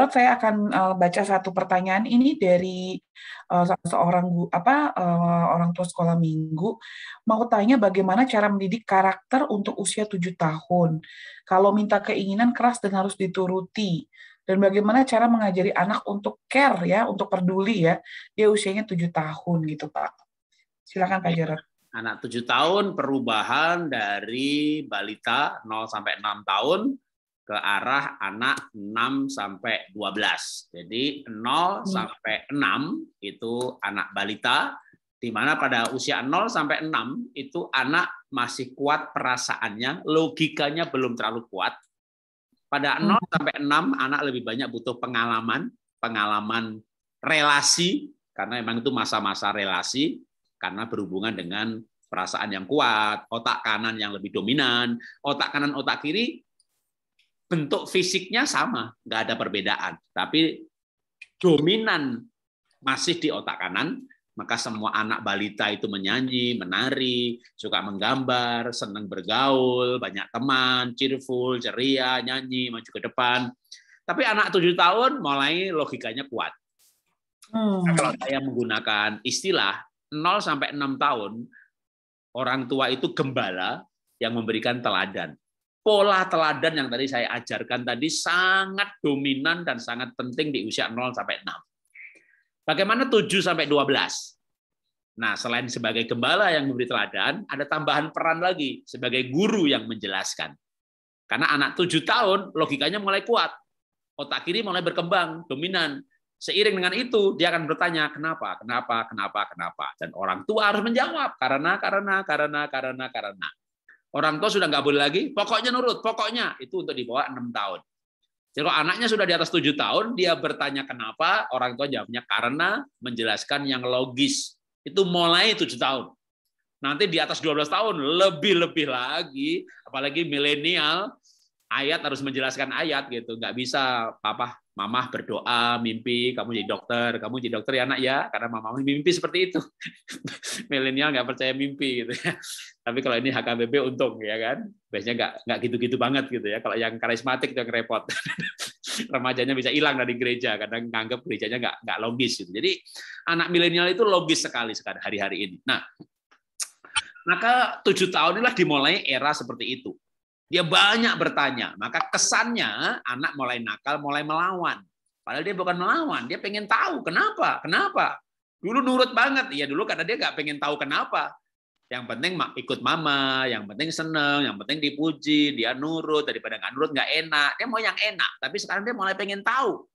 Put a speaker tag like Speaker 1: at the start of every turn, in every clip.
Speaker 1: Saya akan baca satu pertanyaan ini dari seorang orang tua sekolah minggu. Mau tanya bagaimana cara mendidik karakter untuk usia 7 tahun. Kalau minta keinginan keras dan harus dituruti. Dan bagaimana cara mengajari anak untuk care ya, untuk peduli ya. Dia usianya 7 tahun gitu, Pak. Silakan Pak Jarod.
Speaker 2: Anak 7 tahun perubahan dari balita 0 sampai 6 tahun ke arah anak 6 sampai 12. Jadi 0 sampai 6 itu anak balita, di mana pada usia 0 sampai 6 itu anak masih kuat perasaannya, logikanya belum terlalu kuat. Pada 0 sampai 6 anak lebih banyak butuh pengalaman relasi, karena memang itu masa-masa relasi, karena berhubungan dengan perasaan yang kuat, otak kanan yang lebih dominan, otak kanan, otak kiri, bentuk fisiknya sama, nggak ada perbedaan. Tapi dominan masih di otak kanan, maka semua anak balita itu menyanyi, menari, suka menggambar, senang bergaul, banyak teman, cheerful, ceria, nyanyi, maju ke depan. Tapi anak 7 tahun mulai logikanya kuat. Kalau saya menggunakan istilah 0 sampai 6 tahun, orang tua itu gembala yang memberikan teladan. Pola teladan yang tadi saya ajarkan tadi sangat dominan dan sangat penting di usia 0 sampai 6. Bagaimana 7 sampai 12? Nah, selain sebagai gembala yang memberi teladan, ada tambahan peran lagi sebagai guru yang menjelaskan. Karena anak 7 tahun logikanya mulai kuat. Otak kiri mulai berkembang, dominan. Seiring dengan itu, dia akan bertanya, kenapa. Dan orang tua harus menjawab, karena. Orang tua sudah nggak boleh lagi, pokoknya nurut, pokoknya. Itu untuk di bawah 6 tahun. Jadi kalau anaknya sudah di atas 7 tahun, dia bertanya kenapa, orang tua jawabnya karena, menjelaskan yang logis. Itu mulai 7 tahun. Nanti di atas 12 tahun, lebih-lebih lagi, apalagi milenial, ayat harus menjelaskan ayat gitu, nggak bisa papa mamah berdoa mimpi kamu jadi dokter ya anak ya, karena mama mimpi seperti itu. Milenial nggak percaya mimpi gitu ya. Tapi kalau ini HKBP untung ya kan, biasanya nggak gitu-gitu banget gitu ya. Kalau yang karismatik itu yang repot. Remajanya bisa hilang dari gereja karena nganggap gerejanya nggak logis gitu. Jadi anak milenial itu logis sekali sekarang hari-hari ini. Nah, maka 7 tahun inilah dimulai era seperti itu. Dia banyak bertanya, maka kesannya anak mulai nakal, mulai melawan. Padahal dia bukan melawan, dia pengen tahu kenapa. Dulu nurut banget, ya dulu karena dia nggak pengen tahu kenapa. Yang penting ikut mama, yang penting seneng, yang penting dipuji, dia nurut, daripada nggak nurut nggak enak. Dia mau yang enak, tapi sekarang dia mulai pengen tahu.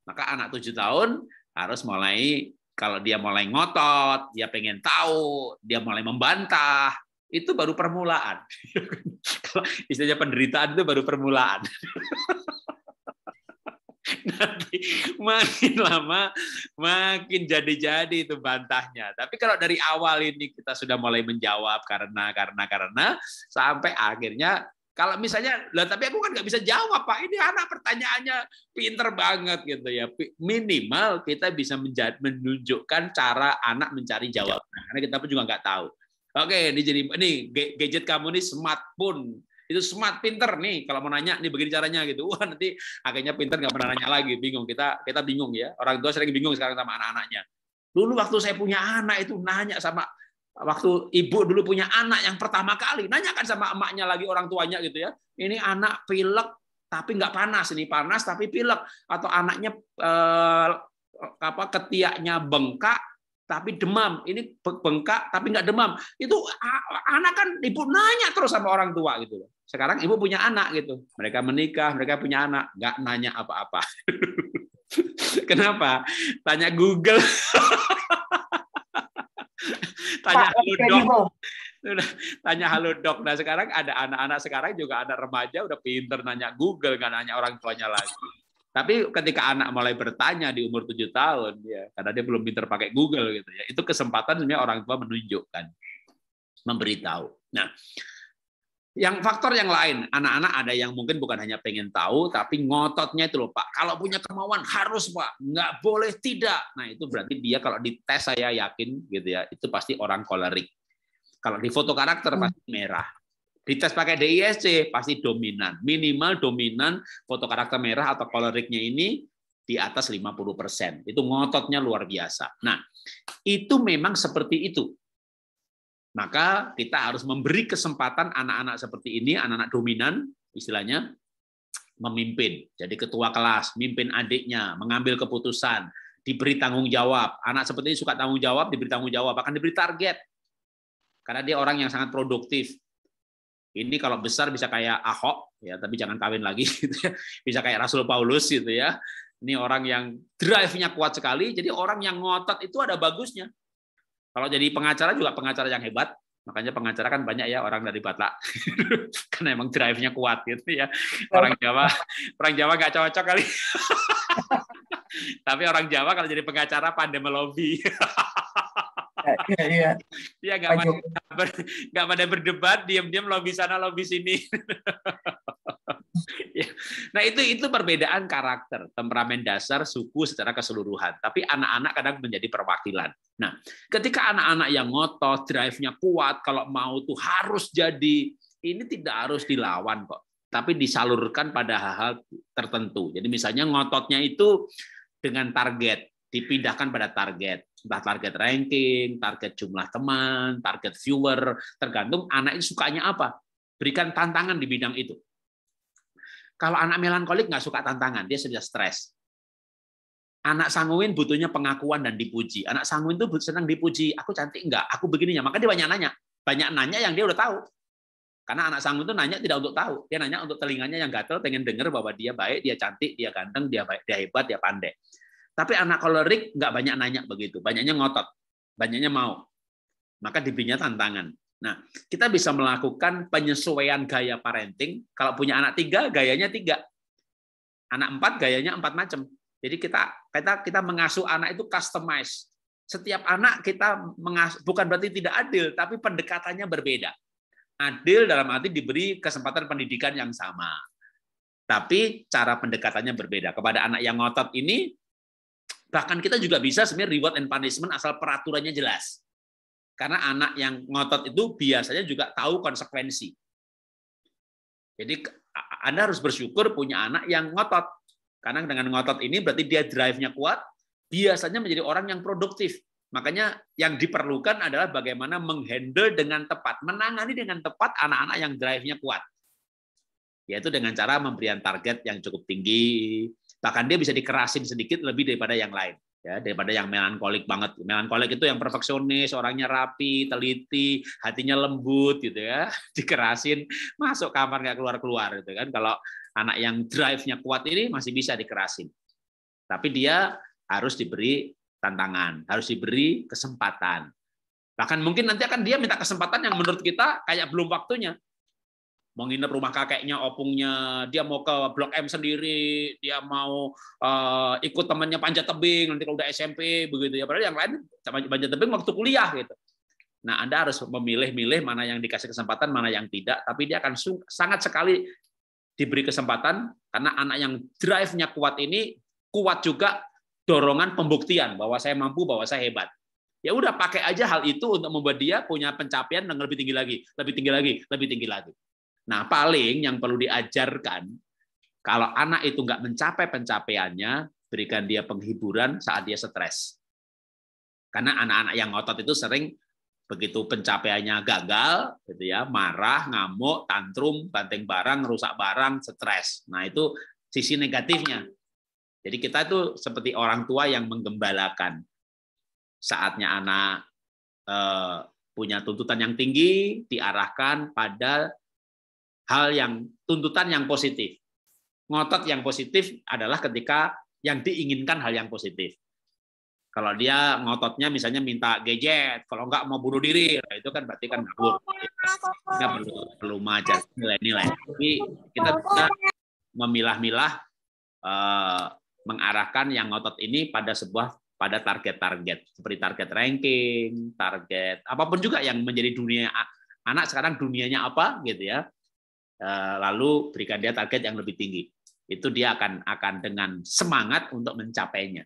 Speaker 2: Maka anak 7 tahun harus mulai, kalau dia mulai ngotot, dia pengen tahu, dia mulai membantah, itu baru permulaan. Kalau istilahnya penderitaan itu baru permulaan. Nanti makin lama makin jadi-jadi itu bantahnya. Tapi kalau dari awal ini kita sudah mulai menjawab karena sampai akhirnya kalau misalnya, lah tapi aku kan nggak bisa jawab Pak, ini anak pertanyaannya pinter banget gitu ya. Minimal kita bisa menunjukkan cara anak mencari jawaban. Karena kita pun juga nggak tahu. Oke, ini gadget kamu nih smartphone, itu smart, pinter nih. Kalau mau nanya, nih begini caranya gitu. Wah, nanti akhirnya pinter nggak pernah nanya lagi, bingung. Kita bingung ya. Orang tua sering bingung sekarang sama anak-anaknya. Dulu waktu saya punya anak itu nanya sama, waktu ibu dulu punya anak yang pertama kali, nanyakan sama emaknya lagi orang tuanya gitu ya. Ini anak pilek tapi nggak panas, ini panas tapi pilek, atau anaknya ketiaknya bengkak tapi demam, ini bengkak tapi nggak demam. Itu anak kan ibu nanya terus sama orang tua gitu. Sekarang ibu punya anak gitu, mereka menikah, mereka punya anak, nggak nanya apa-apa. Kenapa? Tanya Google. Tanya halo dok. Tanya halo dok. Nah sekarang ada anak-anak sekarang juga ada remaja udah pinter nanya Google, nggak nanya orang tuanya lagi. Tapi ketika anak mulai bertanya di umur 7 tahun, ya, karena dia belum pintar pakai Google gitu ya, itu kesempatan sebenarnya orang tua menunjukkan, memberitahu. Nah, yang faktor yang lain, anak-anak ada yang mungkin bukan hanya pengen tahu, tapi ngototnya itu loh Pak. Kalau punya kemauan harus Pak, nggak boleh tidak. Nah itu berarti dia kalau dites saya yakin gitu ya, itu pasti orang kolerik. Kalau di foto karakter pasti merah. Dites pakai DISC pasti dominan. Minimal dominan foto karakter merah atau koleriknya ini di atas 50%. Itu ngototnya luar biasa. Nah, itu memang seperti itu. Maka kita harus memberi kesempatan anak-anak seperti ini, anak-anak dominan, istilahnya, memimpin. Jadi ketua kelas, mimpin adiknya, mengambil keputusan, diberi tanggung jawab. Anak seperti ini suka tanggung jawab, diberi tanggung jawab, bahkan diberi target. Karena dia orang yang sangat produktif. Ini kalau besar bisa kayak Ahok, ya, tapi jangan kawin lagi. Gitu ya. Bisa kayak Rasul Paulus, gitu ya. Ini orang yang drive-nya kuat sekali. Jadi orang yang ngotot itu ada bagusnya. Kalau jadi pengacara juga pengacara yang hebat. Makanya pengacara kan banyak ya orang dari Batak. Karena emang drive-nya kuat gitu ya. Orang Jawa nggak cocok kali. Tapi orang Jawa kalau jadi pengacara pandai melobi.
Speaker 1: Iya.
Speaker 2: Dia nggak pada berdebat, diam-diam lobby sana, lobby sini. Nah itu perbedaan karakter, temperamen dasar, suku secara keseluruhan. Tapi anak-anak kadang menjadi perwakilan. Nah, ketika anak-anak yang ngotot, drive-nya kuat, kalau mau tuh harus jadi, ini tidak harus dilawan kok. Tapi disalurkan pada hal-hal tertentu. Jadi misalnya ngototnya itu dengan target, dipindahkan pada target. Entah target ranking, target jumlah teman, target viewer, tergantung anak itu sukanya apa. Berikan tantangan di bidang itu. Kalau anak melankolik nggak suka tantangan, dia sudah stres. Anak sanguin butuhnya pengakuan dan dipuji. Anak sanguin tuh senang dipuji. Aku cantik nggak? Aku begininya. Maka dia banyak nanya. Banyak nanya yang dia udah tahu. Karena anak sanguin itu nanya tidak untuk tahu. Dia nanya untuk telinganya yang gatel, pengen dengar bahwa dia baik, dia cantik, dia ganteng, dia baik, dia hebat, dia pandai. Tapi anak kolerik nggak banyak nanya begitu. Banyaknya ngotot. Banyaknya mau. Maka diberinya tantangan. Nah, kita bisa melakukan penyesuaian gaya parenting. Kalau punya anak 3, gayanya 3. Anak 4, gayanya 4 macam. Jadi kita mengasuh anak itu customize. Setiap anak kita mengasuh, bukan berarti tidak adil, tapi pendekatannya berbeda. Adil dalam arti diberi kesempatan pendidikan yang sama. Tapi cara pendekatannya berbeda. Kepada anak yang ngotot ini, bahkan kita juga bisa sebenarnya reward and punishment asal peraturannya jelas. Karena anak yang ngotot itu biasanya juga tahu konsekuensi. Jadi Anda harus bersyukur punya anak yang ngotot. Karena dengan ngotot ini berarti dia drive-nya kuat, biasanya menjadi orang yang produktif. Makanya yang diperlukan adalah bagaimana menghandle dengan tepat, menangani dengan tepat anak-anak yang drive-nya kuat. Yaitu dengan cara memberikan target yang cukup tinggi, bahkan dia bisa dikerasin sedikit lebih daripada yang lain. Ya, daripada yang melankolik banget. Melankolik itu yang perfeksionis, orangnya rapi, teliti, hatinya lembut gitu ya. Dikerasin, masuk kamar nggak keluar-keluar gitu kan. Kalau anak yang drive-nya kuat ini masih bisa dikerasin. Tapi dia harus diberi tantangan, harus diberi kesempatan. Bahkan mungkin nanti akan dia minta kesempatan yang menurut kita kayak belum waktunya. Mau nginep rumah kakeknya, opungnya, dia mau ke Blok M sendiri, dia mau ikut temannya panjat tebing nanti kalau udah SMP begitu ya. Padahal yang lain panjat tebing waktu kuliah gitu. Nah, Anda harus memilih-milih mana yang dikasih kesempatan, mana yang tidak. Tapi dia akan sangat sekali diberi kesempatan karena anak yang drive-nya kuat ini kuat juga dorongan pembuktian bahwa saya mampu, bahwa saya hebat. Ya udah pakai aja hal itu untuk membuat dia punya pencapaian yang lebih tinggi lagi, lebih tinggi lagi, lebih tinggi lagi. Nah, paling yang perlu diajarkan, kalau anak itu nggak mencapai pencapaiannya, berikan dia penghiburan saat dia stres. Karena anak-anak yang ngotot itu sering begitu pencapaiannya gagal, gitu ya, marah, ngamuk, tantrum, banting barang, rusak barang, stres. Nah, itu sisi negatifnya. Jadi kita itu seperti orang tua yang menggembalakan. Saatnya anak punya tuntutan yang tinggi, diarahkan pada hal yang tuntutan yang positif. Ngotot yang positif adalah ketika yang diinginkan hal yang positif. Kalau dia ngototnya misalnya minta gadget, kalau enggak mau bunuh diri, nah itu kan berarti kan ngabur. Kita perlu mengajar nilai-nilai. Tapi kita bisa memilah-milah mengarahkan yang ngotot ini pada target-target seperti target ranking, target apapun juga yang menjadi dunia anak sekarang dunianya apa gitu ya. Lalu berikan dia target yang lebih tinggi. Itu dia akan dengan semangat untuk mencapainya.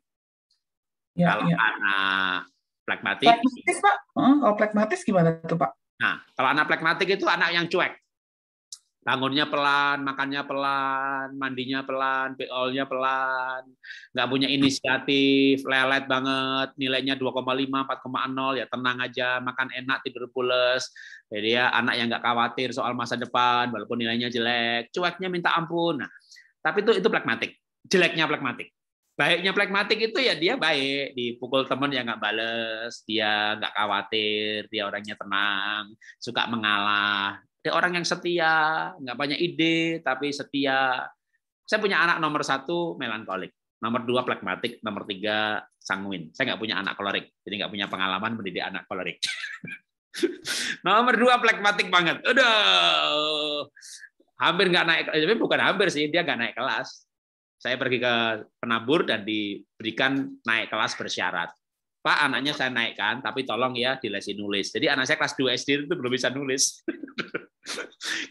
Speaker 1: Ya,
Speaker 2: kalau
Speaker 1: ya.
Speaker 2: Anak pragmatik,
Speaker 1: Pak. Kalau pragmatis gimana tuh, Pak?
Speaker 2: Nah, kalau anak pragmatik itu anak yang cuek. Bangunnya pelan, makannya pelan, mandinya pelan, beolnya pelan, nggak punya inisiatif, lelet banget, nilainya 2,5, 4,0, ya tenang aja, makan enak, tidur pules. Jadi ya anak yang nggak khawatir soal masa depan, walaupun nilainya jelek, cueknya minta ampun. Nah, tapi itu plekmatik, jeleknya plekmatik. Baiknya plekmatik itu ya dia baik, dipukul temen ya nggak bales, dia nggak khawatir, dia orangnya tenang, suka mengalah. Dia orang yang setia, nggak banyak ide, tapi setia. Saya punya anak nomor 1 melankolik, nomor 2 plekmatik, nomor 3 sanguin. Saya nggak punya anak kolerik, jadi nggak punya pengalaman mendidik anak kolerik. Nomor 2 plekmatik banget. Udah, hampir nggak naik, tapi bukan hampir sih, dia nggak naik kelas. Saya pergi ke penabur dan diberikan naik kelas bersyarat. Pak, anaknya saya naikkan, tapi tolong ya dilesi nulis. Jadi anak saya kelas 2 SD itu belum bisa nulis.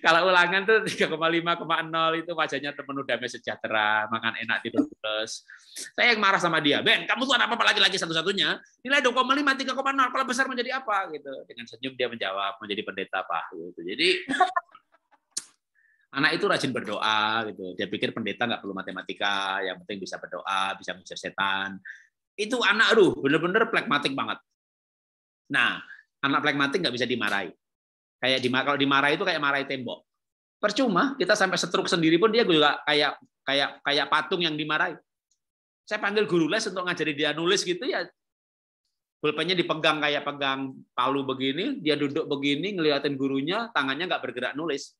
Speaker 2: Kalau ulangan tuh 3,5,0 itu wajahnya penuh damai sejahtera, makan enak tidur pules. Saya yang marah sama dia, Ben, kamu tuh anak apa lagi satu-satunya? Nilai 2,5, 3,0, kalau besar menjadi apa? Gitu. Dengan senyum dia menjawab, menjadi pendeta Pak. Gitu. Jadi anak itu rajin berdoa, gitu. Dia pikir pendeta nggak perlu matematika, yang penting bisa berdoa, bisa mengusir setan. Itu anak, bener-bener plekmatik banget. Nah, anak plekmatik nggak bisa dimarahi. Kalau dimarahi itu kayak marahi tembok. Percuma, kita sampai setruk sendiri pun dia juga kayak patung yang dimarahi. Saya panggil guru les untuk ngajari dia nulis gitu ya, pulpennya dipegang kayak pegang palu begini, dia duduk begini, ngeliatin gurunya, tangannya nggak bergerak nulis.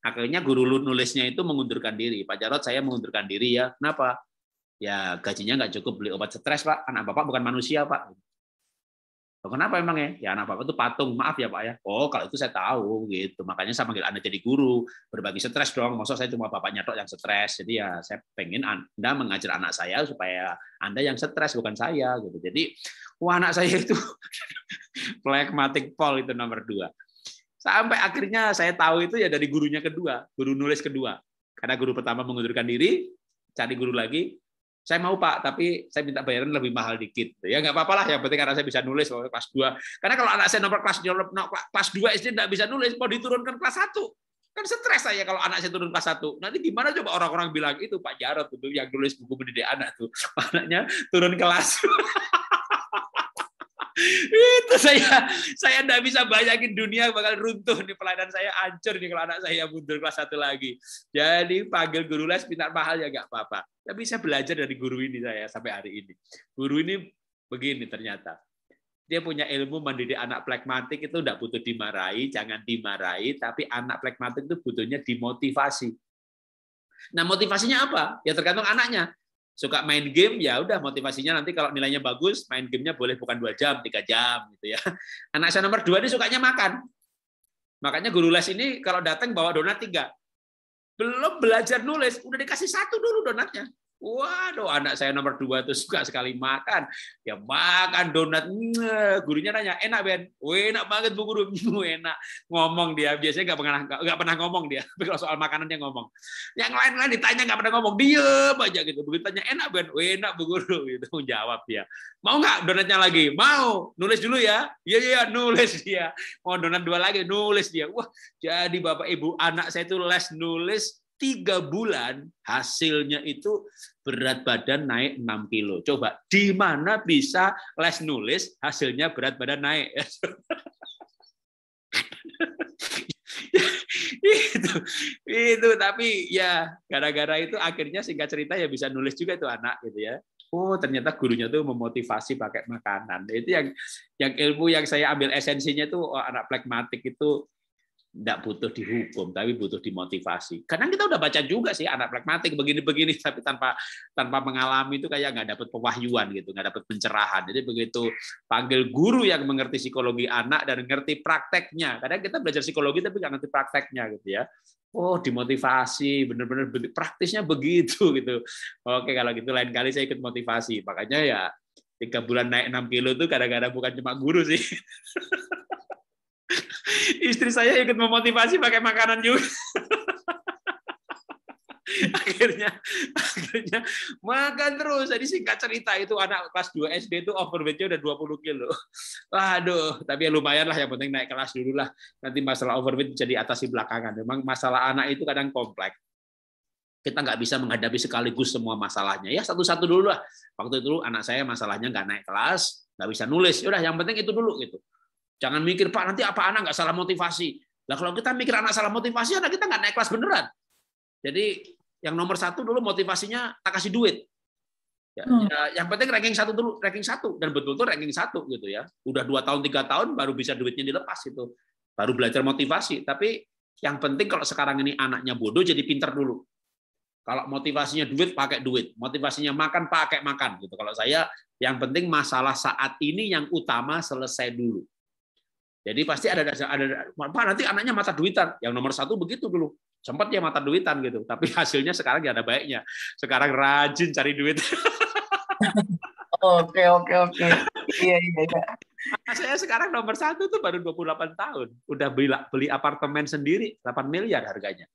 Speaker 2: Akhirnya guru nulisnya itu mengundurkan diri. Pak Jarod, saya mengundurkan diri ya. Kenapa? Ya gajinya nggak cukup beli obat stres, Pak. Anak Bapak bukan manusia, Pak. Kenapa emang ya? Ya anak Bapak itu patung. Maaf ya, Pak ya. Oh, kalau itu saya tahu gitu. Makanya saya panggil Anda jadi guru, berbagi stres dong. Maksud saya cuma bapaknya tok yang stres. Jadi ya saya pengen Anda mengajar anak saya supaya Anda yang stres bukan saya gitu. Jadi anak saya itu plekmatik pol itu nomor 2. Sampai akhirnya saya tahu itu ya dari gurunya kedua, guru nulis kedua. Karena guru pertama mengundurkan diri, cari guru lagi. Saya mau Pak, tapi saya minta bayaran lebih mahal dikit. Ya nggak apa-apa lah, yang penting karena saya bisa nulis kelas 2. Karena kalau anak saya nomor kelas 2 SD nggak bisa nulis, mau diturunkan kelas 1. Kan stres saya kalau anak saya turun kelas 1. Nanti gimana coba orang-orang bilang itu Pak Jarod itu yang nulis buku mendidik anak tuh. Anaknya turun kelas. Itu saya enggak bisa bayangin dunia bakal runtuh nih, pelayanan saya hancur nih kalau anak saya mundur kelas 1 lagi. Jadi panggil guru les minta mahal ya nggak apa-apa. Tapi saya belajar dari guru ini saya sampai hari ini. Guru ini begini ternyata. Dia punya ilmu mendidik anak plekmatik itu enggak butuh dimarahi, jangan dimarahi, tapi anak plekmatik itu butuhnya dimotivasi. Nah, motivasinya apa? Ya tergantung anaknya. Suka main game, ya udah motivasinya nanti kalau nilainya bagus, main gamenya boleh bukan 2 jam, 3 jam gitu ya. Anak saya nomor 2 ini sukanya makan. Makanya guru les ini kalau datang bawa donat 3. Belum belajar nulis, udah dikasih 1 dulu donatnya. Waduh, anak saya nomor 2 tuh suka sekali makan. Ya makan donat. Gurunya nanya, enak Ben? Enak banget Bu Guru. Enak. Ngomong dia. Biasanya nggak pernah ngomong dia. Tapi kalau soal makanan dia ngomong. Yang lain-lain ditanya nggak pernah ngomong. Diem aja gitu. Begitu tanya, enak Ben? Enak Bu Guru. Gitu. Jawab dia. Mau nggak donatnya lagi? Mau. Nulis dulu ya. Iya, nulis dia. Mau donat 2 lagi? Nulis dia. Wah, jadi Bapak Ibu, anak saya itu les nulis 3 bulan, hasilnya itu berat badan naik 6 kilo. Coba, di mana bisa les nulis, hasilnya berat badan naik? itu tapi ya gara-gara itu akhirnya singkat cerita ya bisa nulis juga tuh anak gitu ya. Oh, ternyata gurunya tuh memotivasi pakai makanan. Itu yang ilmu yang saya ambil esensinya tuh anak plekmatik itu tidak butuh dihukum, tapi butuh dimotivasi. Kadang kita udah baca juga sih anak pragmatik begini-begini, tapi tanpa mengalami itu kayak nggak dapat pewahyuan gitu, nggak dapat pencerahan. Jadi begitu panggil guru yang mengerti psikologi anak dan ngerti prakteknya. Kadang kita belajar psikologi tapi nggak ngerti prakteknya gitu ya. Oh, dimotivasi, benar-benar praktisnya begitu gitu. Oke, kalau gitu lain kali saya ikut motivasi. Makanya ya 3 bulan naik 6 kilo itu kadang-kadang bukan cuma guru sih. Istri saya ikut memotivasi pakai makanan juga. akhirnya makan terus. Jadi singkat cerita itu anak kelas 2 SD itu overweight-nya udah 20 kilo. Waduh, tapi ya lumayan lah, yang penting naik kelas dulu lah. Nanti masalah overweight jadi atasi belakangan. Memang masalah anak itu kadang kompleks. Kita nggak bisa menghadapi sekaligus semua masalahnya. Ya satu-satu dulu lah. Waktu itu anak saya masalahnya nggak naik kelas, nggak bisa nulis. Udah, yang penting itu dulu gitu. Jangan mikir, Pak, nanti apa anak nggak salah motivasi. Nah, kalau kita mikir anak salah motivasi, anak kita nggak naik kelas beneran. Jadi yang nomor satu dulu motivasinya tak kasih duit. Yang penting ranking 1 dulu, ranking 1, dan betul-betul ranking 1 gitu ya. Udah 2 tahun 3 tahun baru bisa duitnya dilepas itu. Baru belajar motivasi. Tapi yang penting kalau sekarang ini anaknya bodoh jadi pinter dulu. Kalau motivasinya duit, pakai duit. Motivasinya makan, pakai makan. Gitu. Kalau saya, yang penting masalah saat ini yang utama selesai dulu. Jadi pasti ada Pak, nanti anaknya mata duitan. Yang nomor 1 begitu dulu. Sempat ya mata duitan gitu. Tapi hasilnya sekarang ya ada baiknya. Sekarang rajin cari duit.
Speaker 1: Oke. Iya.
Speaker 2: Saya sekarang nomor 1 tuh baru 28 tahun. Udah beli apartemen sendiri, 8 miliar harganya.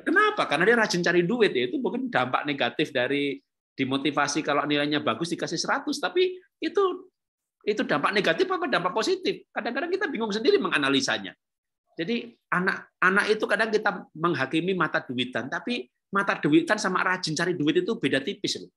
Speaker 2: Kenapa? Karena dia rajin cari duit. Ya. Itu mungkin dampak negatif dari dimotivasi kalau nilainya bagus dikasih 100, tapi itu dampak negatif apa dampak positif? Kadang-kadang kita bingung sendiri menganalisanya. Jadi anak itu kadang kita menghakimi mata duitan, tapi mata duitan sama rajin cari duit itu beda tipis loh.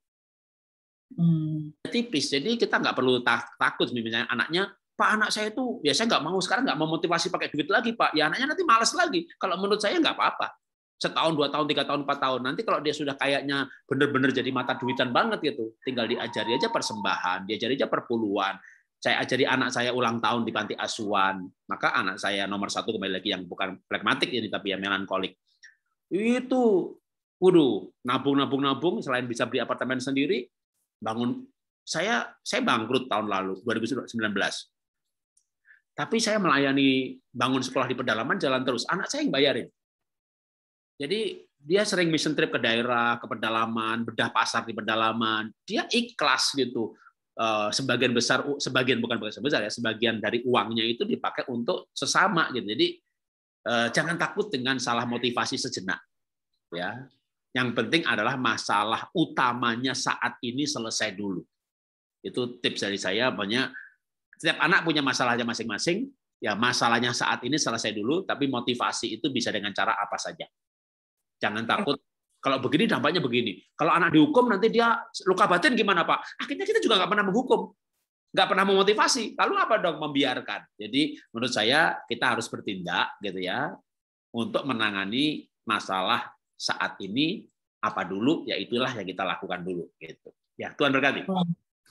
Speaker 2: Tipis. Jadi kita nggak perlu takut misalnya anaknya, Pak, anak saya itu ya saya nggak mau sekarang nggak mau motivasi pakai duit lagi, Pak. Ya anaknya nanti malas lagi. Kalau menurut saya nggak apa-apa. Setahun, 2 tahun, 3 tahun, 4 tahun. Nanti kalau dia sudah kayaknya benar-benar jadi mata duitan banget gitu, tinggal diajari aja persembahan, diajari aja perpuluhan. Saya ajari anak saya ulang tahun di panti asuhan. Maka anak saya nomor 1 kembali lagi yang bukan pragmatik ini tapi ya melankolik. Itu, waduh, nabung selain bisa beli apartemen sendiri, bangun. Saya bangkrut tahun lalu 2019. Tapi saya melayani bangun sekolah di pedalaman jalan terus. Anak saya yang bayarin. Jadi dia sering mission trip ke daerah, ke pedalaman, bedah pasar di pedalaman. Dia ikhlas gitu. Sebagian dari uangnya itu dipakai untuk sesama gitu. Jadi jangan takut dengan salah motivasi sejenak. Ya. Yang penting adalah masalah utamanya saat ini selesai dulu. Itu tips dari saya, banyak. Setiap anak punya masalahnya masing-masing, ya masalahnya saat ini selesai dulu, tapi motivasi itu bisa dengan cara apa saja. Jangan takut, kalau begini dampaknya begini. Kalau anak dihukum nanti dia luka batin gimana Pak? Akhirnya kita juga nggak pernah menghukum, nggak pernah memotivasi. Lalu apa dong membiarkan? Jadi menurut saya kita harus bertindak gitu ya untuk menangani masalah saat ini apa dulu, ya itulah yang kita lakukan dulu gitu. Ya, Tuhan berkati.